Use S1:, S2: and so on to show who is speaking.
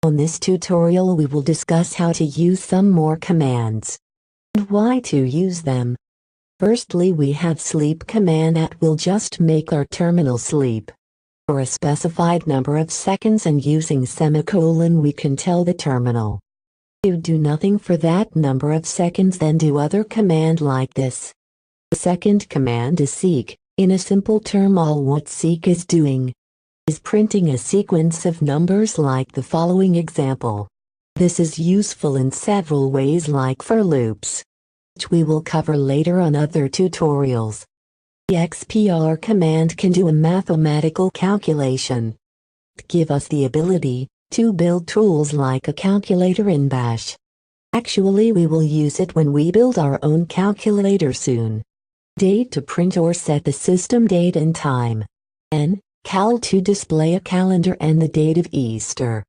S1: On this tutorial we will discuss how to use some more commands and why to use them. Firstly, we have sleep command that will just make our terminal sleep for a specified number of seconds, and using semicolon we can tell the terminal to do nothing for that number of seconds, then do other command like this. The second command is seek. In a simple term, all what seek is doing is printing a sequence of numbers like the following example. This is useful in several ways, like for loops, which we will cover later on other tutorials. The expr command can do a mathematical calculation to give us the ability to build tools like a calculator in Bash. Actually, we will use it when we build our own calculator soon. Date to print or set the system date and time. Cal to display a calendar and the date of Easter.